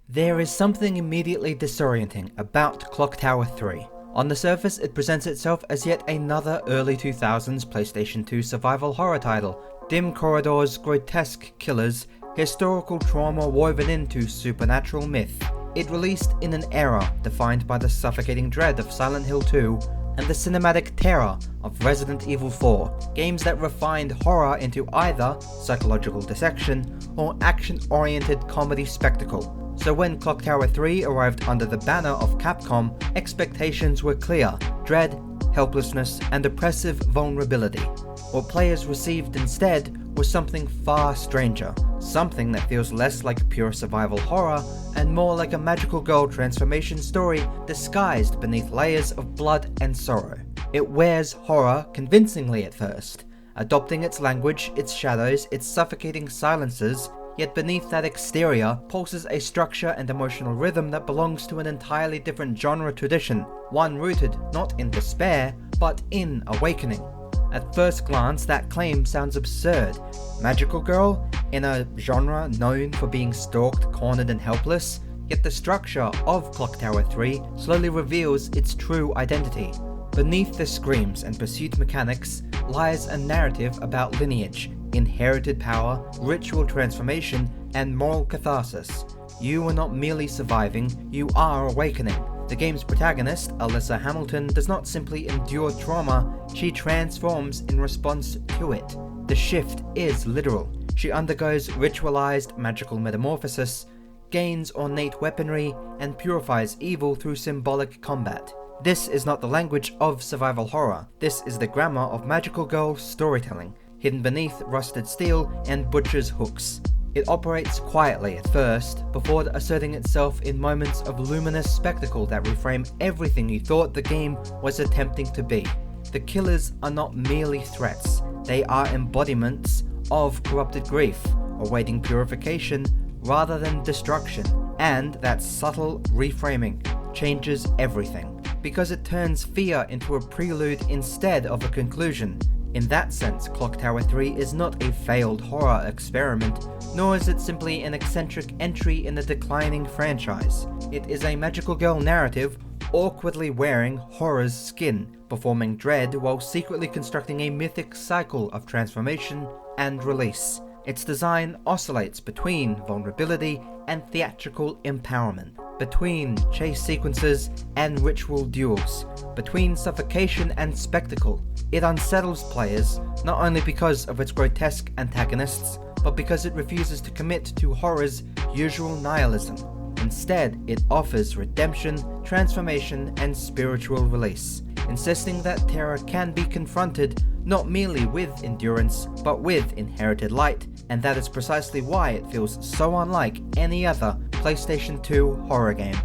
There is something immediately disorienting about Clock Tower 3. On the surface, it presents itself as yet another early 2000s PlayStation 2 survival horror title. Dim corridors, grotesque killers, historical trauma woven into supernatural myth. It released in an era defined by the suffocating dread of Silent Hill 2 and the cinematic terror of Resident Evil 4, games that refined horror into either psychological dissection or action-oriented comedy spectacle. So when Clock Tower 3 arrived under the banner of Capcom, expectations were clear: dread, helplessness, and oppressive vulnerability. What players received instead was something far stranger, something that feels less like pure survival horror and more like a magical girl transformation story disguised beneath layers of blood and sorrow. It wears horror convincingly at first, adopting its language, its shadows, its suffocating silences, yet beneath that exterior pulses a structure and emotional rhythm that belongs to an entirely different genre tradition, one rooted not in despair, but in awakening. At first glance, that claim sounds absurd. Magical girl? In a genre known for being stalked, cornered, and helpless? Yet the structure of Clock Tower 3 slowly reveals its true identity. Beneath the screams and pursuit mechanics lies a narrative about lineage, inherited power, ritual transformation, and moral catharsis. You are not merely surviving, you are awakening. The game's protagonist, Alyssa Hamilton, does not simply endure trauma, she transforms in response to it. The shift is literal. She undergoes ritualized magical metamorphosis, gains ornate weaponry, and purifies evil through symbolic combat. This is not the language of survival horror, this is the grammar of magical girl storytelling, hidden beneath rusted steel and butcher's hooks. It operates quietly at first, before asserting itself in moments of luminous spectacle that reframe everything you thought the game was attempting to be. The killers are not merely threats, they are embodiments of corrupted grief, awaiting purification rather than destruction, and that subtle reframing changes everything, because it turns fear into a prelude instead of a conclusion. In that sense, Clock Tower 3 is not a failed horror experiment, nor is it simply an eccentric entry in a declining franchise. It is a magical girl narrative awkwardly wearing horror's skin, performing dread while secretly constructing a mythic cycle of transformation and release. Its design oscillates between vulnerability and theatrical empowerment, between chase sequences and ritual duels, between suffocation and spectacle. It unsettles players, not only because of its grotesque antagonists, but because it refuses to commit to horror's usual nihilism. Instead, it offers redemption, transformation, and spiritual release, insisting that terror can be confronted not merely with endurance, but with inherited light, and that is precisely why it feels so unlike any other PlayStation 2 horror game.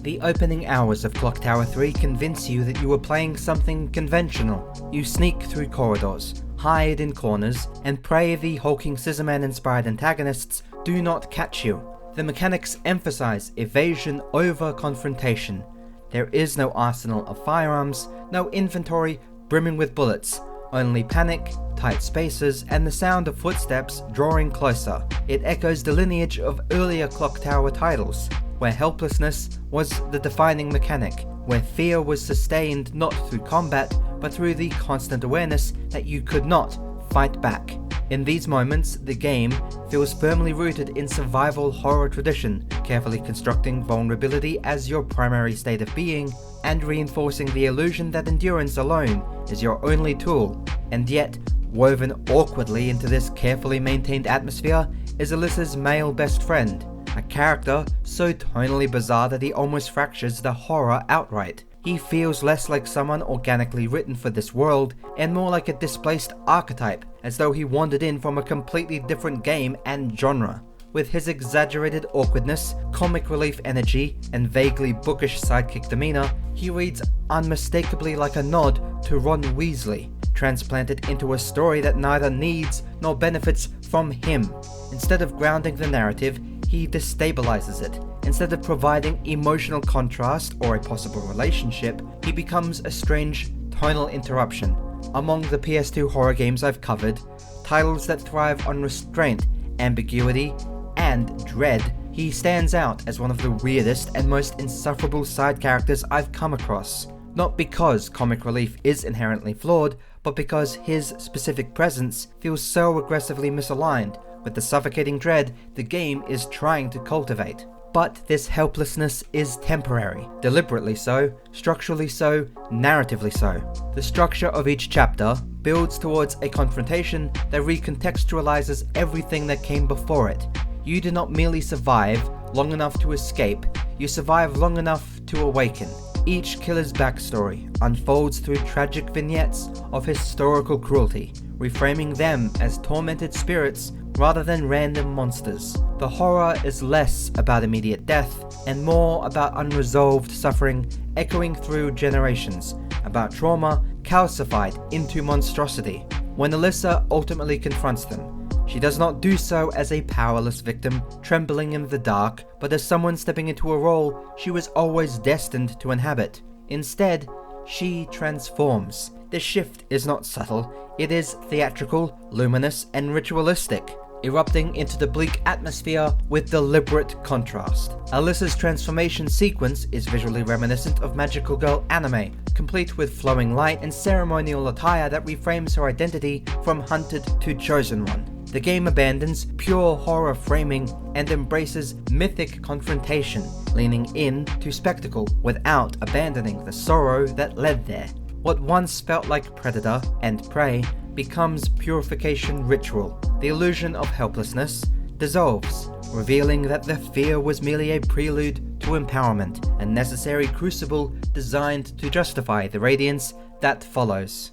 The opening hours of Clock Tower 3 convince you that you are playing something conventional. You sneak through corridors, hide in corners, and pray the hulking Scissorman-inspired antagonists do not catch you. The mechanics emphasize evasion over confrontation. There is no arsenal of firearms, no inventory brimming with bullets, only panic, tight spaces, and the sound of footsteps drawing closer. It echoes the lineage of earlier Clock Tower titles, where helplessness was the defining mechanic, where fear was sustained not through combat, but through the constant awareness that you could not fight back. In these moments, the game feels firmly rooted in survival horror tradition, carefully constructing vulnerability as your primary state of being, and reinforcing the illusion that endurance alone is your only tool. And yet, woven awkwardly into this carefully maintained atmosphere is Alyssa's male best friend, a character so tonally bizarre that he almost fractures the horror outright. He feels less like someone organically written for this world, and more like a displaced archetype, as though he wandered in from a completely different game and genre. With his exaggerated awkwardness, comic relief energy, and vaguely bookish sidekick demeanor, he reads unmistakably like a nod to Ron Weasley, transplanted into a story that neither needs nor benefits from him. Instead of grounding the narrative, he destabilizes it. Instead of providing emotional contrast or a possible relationship, he becomes a strange tonal interruption. Among the PS2 horror games I've covered, titles that thrive on restraint, ambiguity, and dread, he stands out as one of the weirdest and most insufferable side characters I've come across. Not because comic relief is inherently flawed, but because his specific presence feels so aggressively misaligned with the suffocating dread the game is trying to cultivate. But this helplessness is temporary, deliberately so, structurally so, narratively so. The structure of each chapter builds towards a confrontation that recontextualizes everything that came before it. You do not merely survive long enough to escape, you survive long enough to awaken. Each killer's backstory unfolds through tragic vignettes of historical cruelty, reframing them as tormented spirits rather than random monsters. The horror is less about immediate death and more about unresolved suffering echoing through generations, about trauma calcified into monstrosity. When Alyssa ultimately confronts them, she does not do so as a powerless victim trembling in the dark, but as someone stepping into a role she was always destined to inhabit. Instead, she transforms. The shift is not subtle, it is theatrical, luminous, and ritualistic, erupting into the bleak atmosphere with deliberate contrast. Alyssa's transformation sequence is visually reminiscent of magical girl anime, complete with flowing light and ceremonial attire that reframes her identity from hunted to chosen one. The game abandons pure horror framing and embraces mythic confrontation, leaning in to spectacle without abandoning the sorrow that led there. What once felt like predator and prey becomes purification ritual. The illusion of helplessness dissolves, revealing that the fear was merely a prelude to empowerment, a necessary crucible designed to justify the radiance that follows.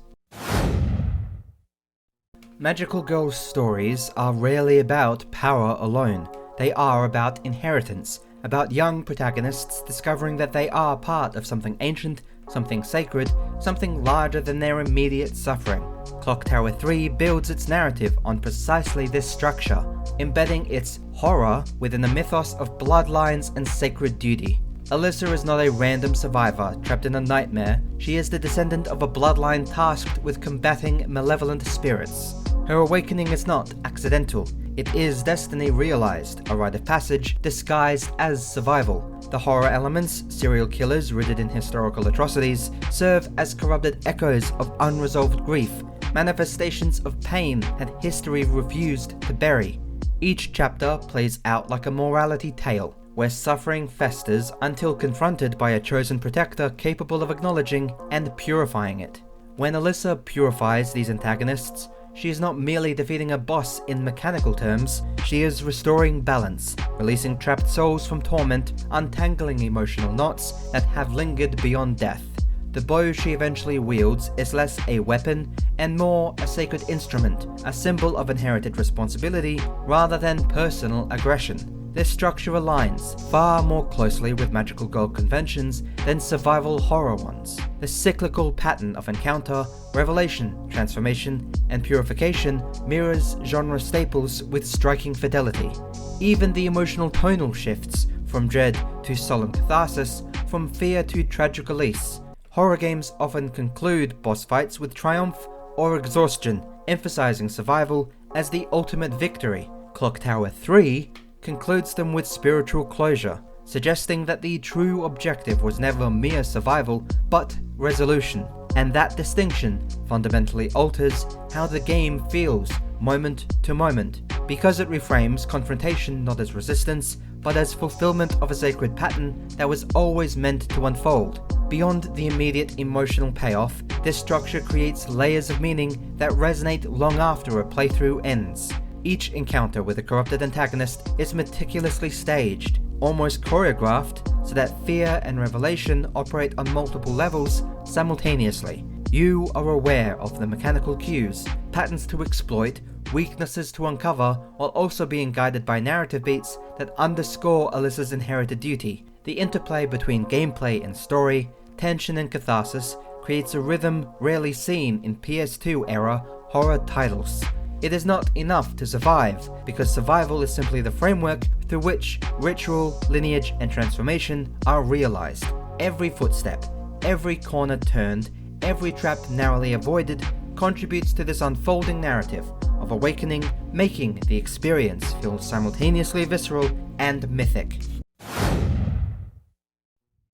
Magical Girl stories are rarely about power alone. They are about inheritance, about young protagonists discovering that they are part of something ancient, something sacred, something larger than their immediate suffering. Clock Tower 3 builds its narrative on precisely this structure, embedding its horror within the mythos of bloodlines and sacred duty. Alyssa is not a random survivor trapped in a nightmare, she is the descendant of a bloodline tasked with combating malevolent spirits. Her awakening is not accidental, it is destiny realized, a rite of passage disguised as survival. The horror elements, serial killers rooted in historical atrocities, serve as corrupted echoes of unresolved grief, manifestations of pain that history refused to bury. Each chapter plays out like a morality tale, where suffering festers until confronted by a chosen protector capable of acknowledging and purifying it. When Alyssa purifies these antagonists, she is not merely defeating a boss in mechanical terms, she is restoring balance, releasing trapped souls from torment, untangling emotional knots that have lingered beyond death. The bow she eventually wields is less a weapon and more a sacred instrument, a symbol of inherited responsibility rather than personal aggression. This structure aligns far more closely with magical girl conventions than survival horror ones. The cyclical pattern of encounter, revelation, transformation, and purification mirrors genre staples with striking fidelity. Even the emotional tonal shifts, from dread to solemn catharsis, from fear to tragic release. Horror games often conclude boss fights with triumph or exhaustion, emphasizing survival as the ultimate victory. Clock Tower 3 concludes them with spiritual closure, suggesting that the true objective was never mere survival, but resolution. And that distinction fundamentally alters how the game feels moment to moment, because it reframes confrontation not as resistance, but as fulfillment of a sacred pattern that was always meant to unfold. Beyond the immediate emotional payoff, this structure creates layers of meaning that resonate long after a playthrough ends. Each encounter with a corrupted antagonist is meticulously staged, almost choreographed, so that fear and revelation operate on multiple levels simultaneously. You are aware of the mechanical cues, patterns to exploit, weaknesses to uncover, while also being guided by narrative beats that underscore Alyssa's inherited duty. The interplay between gameplay and story, tension and catharsis, creates a rhythm rarely seen in PS2 era horror titles. It is not enough to survive, because survival is simply the framework through which ritual, lineage, and transformation are realized. Every footstep, every corner turned, every trap narrowly avoided contributes to this unfolding narrative of awakening, making the experience feel simultaneously visceral and mythic.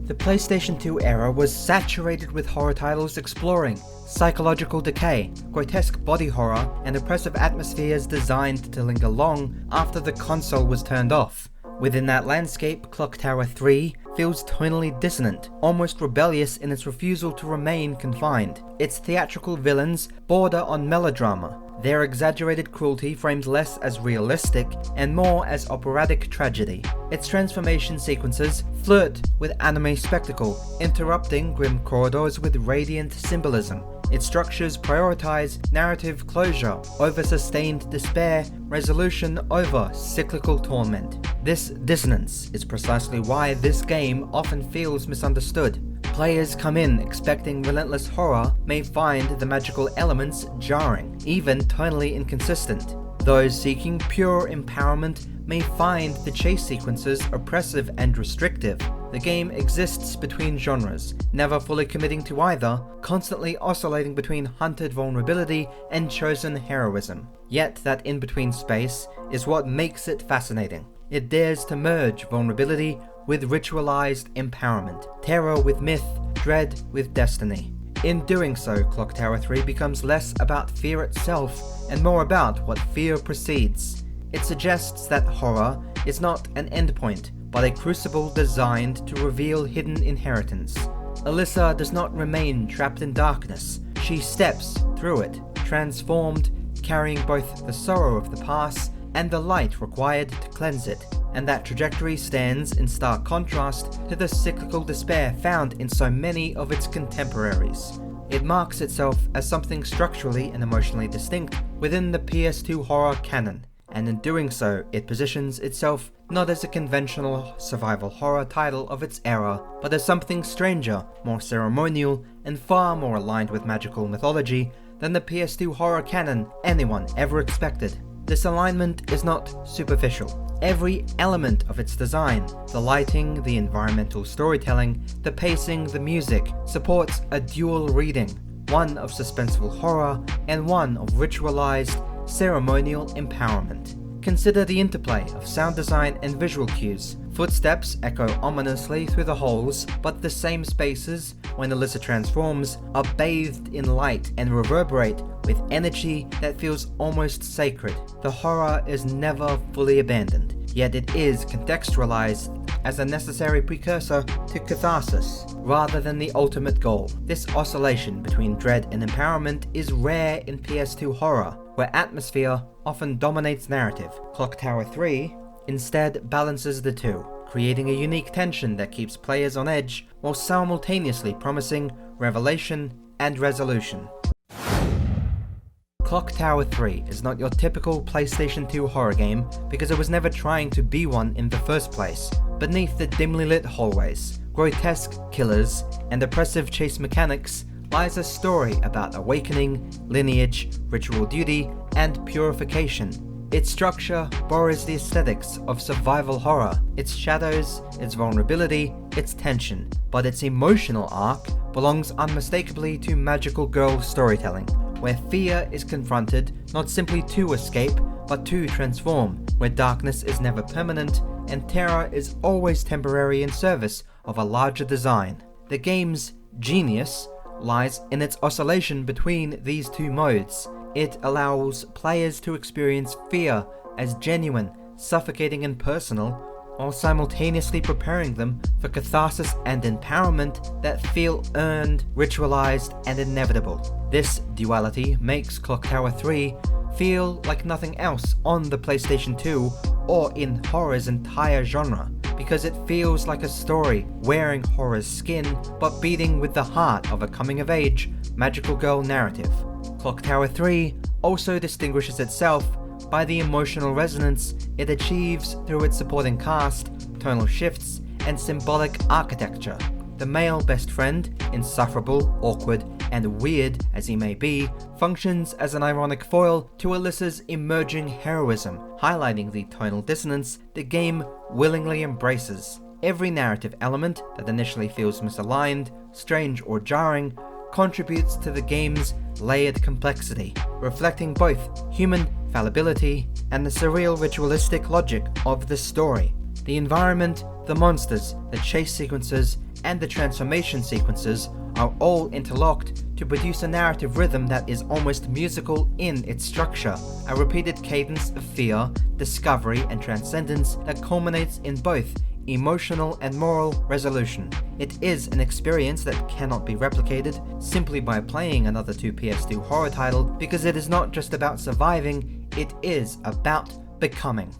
The PlayStation 2 era was saturated with horror titles exploring psychological decay, grotesque body horror, and oppressive atmospheres designed to linger long after the console was turned off. Within that landscape, Clock Tower 3 feels tonally dissonant, almost rebellious in its refusal to remain confined. Its theatrical villains border on melodrama, their exaggerated cruelty framed less as realistic and more as operatic tragedy. Its transformation sequences flirt with anime spectacle, interrupting grim corridors with radiant symbolism. Its structures prioritize narrative closure over sustained despair, resolution over cyclical torment. This dissonance is precisely why this game often feels misunderstood. Players come in expecting relentless horror may find the magical elements jarring, even tonally inconsistent. Those seeking pure empowerment may find the chase sequences oppressive and restrictive. The game exists between genres, never fully committing to either, constantly oscillating between hunted vulnerability and chosen heroism. Yet that in-between space is what makes it fascinating. It dares to merge vulnerability with ritualized empowerment, terror with myth, dread with destiny. In doing so, Clock Tower 3 becomes less about fear itself and more about what fear precedes. It suggests that horror is not an endpoint, but a crucible designed to reveal hidden inheritance. Alyssa does not remain trapped in darkness. She steps through it, transformed, carrying both the sorrow of the past and the light required to cleanse it. And that trajectory stands in stark contrast to the cyclical despair found in so many of its contemporaries. It marks itself as something structurally and emotionally distinct within the PS2 horror canon, and in doing so, it positions itself not as a conventional survival horror title of its era, but as something stranger, more ceremonial, and far more aligned with magical mythology than the PS2 horror canon anyone ever expected. This alignment is not superficial. Every element of its design, the lighting, the environmental storytelling, the pacing, the music, supports a dual reading, one of suspenseful horror and one of ritualized, ceremonial empowerment. Consider the interplay of sound design and visual cues. Footsteps echo ominously through the halls, but the same spaces, when Alyssa transforms, are bathed in light and reverberate with energy that feels almost sacred. The horror is never fully abandoned, yet it is contextualized as a necessary precursor to catharsis, rather than the ultimate goal. This oscillation between dread and empowerment is rare in PS2 horror, where atmosphere often dominates narrative. Clock Tower 3 instead balances the two, creating a unique tension that keeps players on edge while simultaneously promising revelation and resolution. Clock Tower 3 is not your typical PlayStation 2 horror game because it was never trying to be one in the first place. Beneath the dimly lit hallways, grotesque killers, and oppressive chase mechanics lies a story about awakening, lineage, ritual duty, and purification. Its structure borrows the aesthetics of survival horror, its shadows, its vulnerability, its tension, but its emotional arc belongs unmistakably to magical girl storytelling, where fear is confronted not simply to escape, but to transform, where darkness is never permanent, and terror is always temporary in service of a larger design. The game's genius lies in its oscillation between these two modes. It allows players to experience fear as genuine, suffocating and personal, while simultaneously preparing them for catharsis and empowerment that feel earned, ritualized, and inevitable. This duality makes Clock Tower 3 feel like nothing else on the PlayStation 2 or in horror's entire genre, because it feels like a story wearing horror's skin but beating with the heart of a coming-of-age, magical girl narrative. Clock Tower 3 also distinguishes itself by the emotional resonance it achieves through its supporting cast, tonal shifts, and symbolic architecture. The male best friend, insufferable, awkward, and weird as he may be, functions as an ironic foil to Alyssa's emerging heroism, highlighting the tonal dissonance the game willingly embraces. Every narrative element that initially feels misaligned, strange, or jarring contributes to the game's layered complexity, reflecting both human fallibility, and the surreal ritualistic logic of the story. The environment, the monsters, the chase sequences, and the transformation sequences are all interlocked to produce a narrative rhythm that is almost musical in its structure, a repeated cadence of fear, discovery, and transcendence that culminates in both emotional and moral resolution. It is an experience that cannot be replicated simply by playing another 2 PS2 horror title, because it is not just about surviving, it is about becoming.